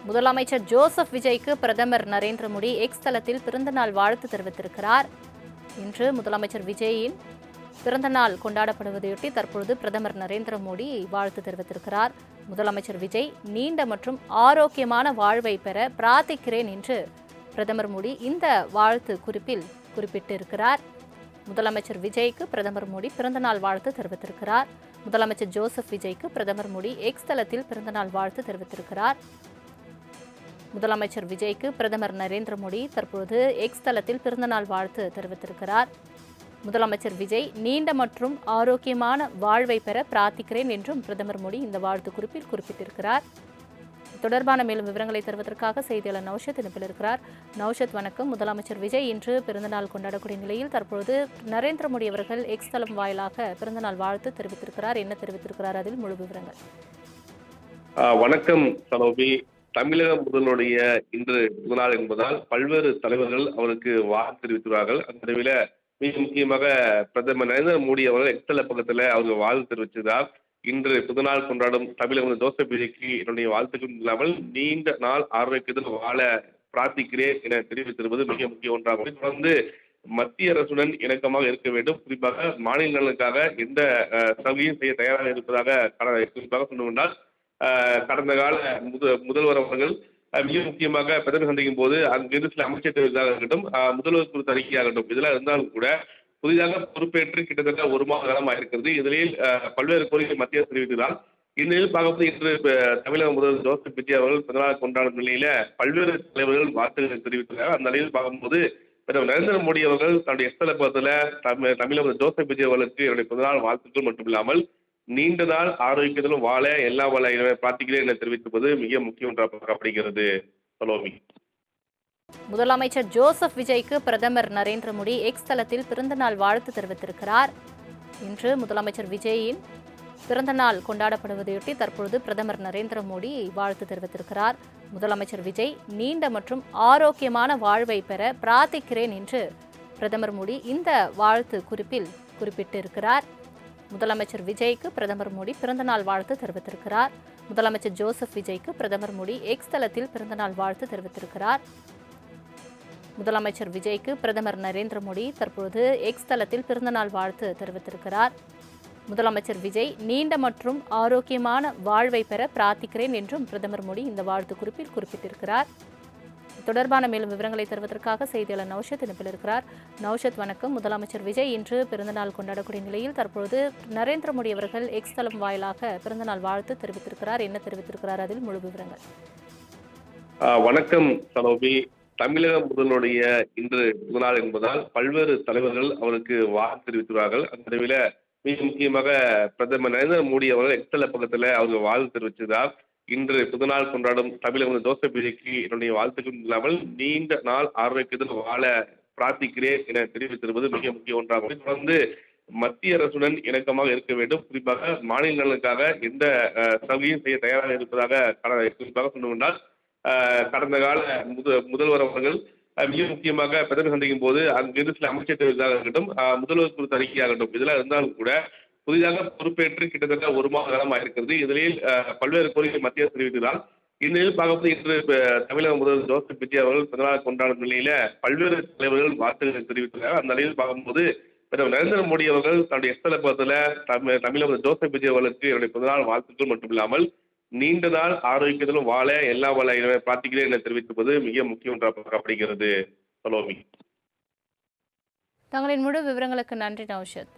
முதலமைச்சர் ஜோசப் விஜய்க்கு பிரதமர் நரேந்திர மோடி எக்ஸ் தளத்தில் பிறந்தநாள் வாழ்த்து தெரிவித்திருக்கிறார். இன்று முதலமைச்சர் விஜயின் பிறந்தநாள் கொண்டாடப்படுவதையொட்டி தற்பொழுது பிரதமர் நரேந்திர மோடி வாழ்த்து தெரிவித்திருக்கிறார். முதலமைச்சர் விஜய் நீண்ட மற்றும் ஆரோக்கியமான வாழ்வை பெற பிரார்த்திக்கிறேன் என்று பிரதமர் மோடி இந்த வாழ்த்து குறிப்பில் குறிப்பிட்டிருக்கிறார். முதலமைச்சர் விஜய்க்கு பிரதமர் மோடி பிறந்தநாள் வாழ்த்து தெரிவித்திருக்கிறார். முதலமைச்சர் ஜோசப் விஜய்க்கு பிரதமர் மோடி எக்ஸ் தளத்தில் பிறந்தநாள் வாழ்த்து தெரிவித்திருக்கிறார். முதலமைச்சர் விஜய்க்கு பிரதமர் நரேந்திர மோடி தற்போது எக்ஸ் தளத்தில் பிறந்தநாள் வாழ்த்து தெரிவித்திருக்கிறார். முதலமைச்சர் விஜய் நீண்ட மற்றும் ஆரோக்கியமான வாழ்வை பெற பிரார்த்திக்கிறேன் என்றும் பிரதமர் மோடி இந்த வாழ்த்து குறிப்பில் குறிப்பிட்டிருக்கிறார். தொடர்பான மேலும் விவரங்களை தருவதற்காக செய்தியாளர் நௌஷத் இணைப்பில் இருக்கிறார். நௌஷத் வணக்கம். முதலமைச்சர் விஜய் இன்று பிறந்தநாள் கொண்டாடக்கூடிய நிலையில் தற்பொழுது நரேந்திர மோடி அவர்கள் எக்ஸ் தளம் வாயிலாக பிறந்தநாள் வாழ்த்து தெரிவித்திருக்கிறார். என்ன தெரிவித்திருக்கிறார், அதில் முழு விவரங்கள். வணக்கம் சலோபி. தமிழக முதல்வருடைய இன்று பிறந்தநாள் என்பதால் பல்வேறு தலைவர்கள் அவருக்கு வாழ்த்து தெரிவித்துள்ளார்கள். அந்த நிலையில மிக முக்கியமாக பிரதமர் நரேந்திர மோடி அவர்கள் எக்ஸ்தல பக்கத்தில் அவருக்கு வாழ்த்து தெரிவித்ததால் இன்று பிறந்தநாள் கொண்டாடும் தமிழக முதல்வர் ஜோசப் விஜய்க்கு என்னுடைய வாழ்த்துக்கள் இல்லாமல் நீண்ட நாள் ஆரோக்கியத்தில் வாழ பிரார்த்திக்கிறேன் என தெரிவித்திருப்பது மிக முக்கிய ஒன்றாகும். தொடர்ந்து மத்திய அரசுடன் இணக்கமாக இருக்க வேண்டும், குறிப்பாக மாநில நலனுக்காக எந்த சலுகையும் செய்ய தயாராக இருப்பதாக குறிப்பாக சொன்னால் கடந்த கால முதல்வர் அவர்கள் மிக முக்கியமாக பிரதமர் சந்திக்கும் போது அங்கிருந்து சில அமைச்சர் இருக்கட்டும், முதல்வர் குறித்த அறிக்கையாகட்டும், இதெல்லாம் இருந்தாலும் கூட புதிதாக பொறுப்பேற்று கிட்டத்தட்ட ஒரு மாத காலமாக இருக்கிறது. இதில் பல்வேறு கோரிக்கை மத்திய அரசு தெரிவித்ததால் இந்நிலையில் பார்க்கும்போது இன்று தமிழக முதல்வர் ஜோசப் விஜய் அவர்கள் பிறந்தநாள் கொண்டாடும் நிலையில பல்வேறு தலைவர்கள் வாழ்த்துக்களை தெரிவித்துள்ளார். அந்த நிலையில் பார்க்கும்போது பிரதமர் நரேந்திர மோடி அவர்கள் தன்னுடைய எஸ்தலப்பத்தில் தமிழக முதல்வர் ஜோசப் விஜய் அவர்களுக்கு என்னுடைய பிறந்தநாள் வாழ்த்துக்கள் மட்டுமில்லாமல் நீண்ட நாள் ஆரோக்கியத்திலும் வாழ எல்லா வள பிரார்த்திக்கிறேன் என தெரிவித்திருப்பது மிக முக்கிய ஒன்றாக பார்க்கப்படுகிறது. சலோமி. முதலமைச்சர் ஜோசப் விஜய்க்கு பிரதமர் நரேந்திர மோடி எக்ஸ் தளத்தில் பிறந்தநாள் வாழ்த்து தெரிவித்திருக்கிறார். இன்று முதலமைச்சர் விஜயின் பிறந்தநாள் கொண்டாடப்படுவதையொட்டி தற்பொழுது பிரதமர் நரேந்திர மோடி வாழ்த்து தெரிவித்திருக்கிறார். முதலமைச்சர் விஜய் நீண்ட மற்றும் ஆரோக்கியமான வாழ்வை பெற பிரார்த்திக்கிறேன் என்று பிரதமர் மோடி இந்த வாழ்த்து குறிப்பில் குறிப்பிட்டிருக்கிறார். முதலமைச்சர் விஜய்க்கு பிரதமர் மோடி பிறந்தநாள் வாழ்த்து தெரிவித்திருக்கிறார். முதலமைச்சர் ஜோசப் விஜய்க்கு பிரதமர் மோடி எக்ஸ் தளத்தில் பிறந்தநாள் வாழ்த்து தெரிவித்திருக்கிறார். முதலமைச்சர் விஜய்க்கு பிரதமர் நரேந்திர மோடி தற்போது எக்ஸ் தளத்தில் பிறந்தநாள் வாழ்த்து தெரிவித்திருக்கிறார். முதலமைச்சர் விஜய் நீண்ட மற்றும் ஆரோக்கியமான வாழ்வை பெற பிரார்த்திக்கிறேன் என்றும் பிரதமர் மோடி இந்த வாழ்த்து குறிப்பில் குறிப்பிட்டிருக்கிறார். தொடர்பான மேலும் விவரங்களை தருவதற்காக செய்தியாளர் நௌஷத் இணைப்பில் இருக்கிறார். நௌஷத் வணக்கம். முதலமைச்சர் விஜய் இன்று பிறந்தநாள் கொண்டாடக்கூடிய நிலையில் தற்பொழுது நரேந்திர மோடி அவர்கள் எக்ஸ் தளம் வாயிலாக பிறந்தநாள் வாழ்த்து தெரிவித்திருக்கிறார். என்ன தெரிவித்திருக்கிறார், அதில் முழு விவரங்கள். வணக்கம் சலோபி. தமிழக முதல்வருடைய இன்று பிறந்தநாள் என்பதால் பல்வேறு தலைவர்கள் அவருக்கு வாழ்த்து தெரிவித்துள்ளார்கள். அந்த நிலையில மிக முக்கியமாக பிரதமர் நரேந்திர மோடி அவர்கள் எக்ஸ்தல பக்கத்தில் அவருக்கு வாழ்த்து தெரிவித்ததால் இன்று பிறந்தநாள் கொண்டாடும் தமிழக முதல்வர் ஜோசப் விஜய்க்கு என்னுடைய வாழ்த்துக்கள் இல்லாமல் நீண்ட நாள் ஆரோக்கியத்தில் வாழ பிரார்த்திக்கிறேன் என தெரிவித்திருப்பது மிக முக்கிய ஒன்றாகும். தொடர்ந்து மத்திய அரசுடன் இணக்கமாக இருக்க வேண்டும், குறிப்பாக மாநில நலனுக்காக எந்த சலுகையும் செய்ய தயாராக இருப்பதாக குறிப்பாக சொன்னால் கடந்த கால முதல்வர் அவர்கள் மிக முக்கியமாக பிரதமர் சந்திக்கும் போது அங்கிருந்து சில அமைச்சர் இருக்கட்டும், முதல்வர் குறித்த அறிக்கையாகட்டும், இதெல்லாம் இருந்தாலும் கூட புதிதாக பொறுப்பேற்று கிட்டத்தட்ட ஒரு மாத காலமாக இருக்கிறது. இதில் பல்வேறு கோரிக்கை மத்திய அரசு தெரிவித்ததால் இந்நிலையில் பார்க்கும்போது இன்று தமிழக முதல்வர் ஜோசப் விஜய் அவர்கள் பிறந்தநாள் கொண்டாடும் நிலையில பல்வேறு தலைவர்கள் வாழ்த்துக்களை தெரிவித்துள்ளார். அந்த நிலையில் பார்க்கும்போது பிரதமர் நரேந்திர மோடி அவர்கள் தன்னுடைய எஸ்தலப்பத்தில் தமிழக முதல்வர் ஜோசப் விஜய் அவர்களுக்கு என்னுடைய பிறந்தநாள் வாழ்த்துக்கள் மட்டுமில்லாமல் நீண்ட நாள் ஆரோக்கியத்திலும் வாழ எல்லா வள பிரார்த்திக்கிறேன் என தெரிவித்திருப்பது மிக முக்கிய ஒன்றாக பார்க்கப்படுகிறது. சலோமி. தங்களின் முழு விவரங்களுக்கு நன்றி நௌஷத்.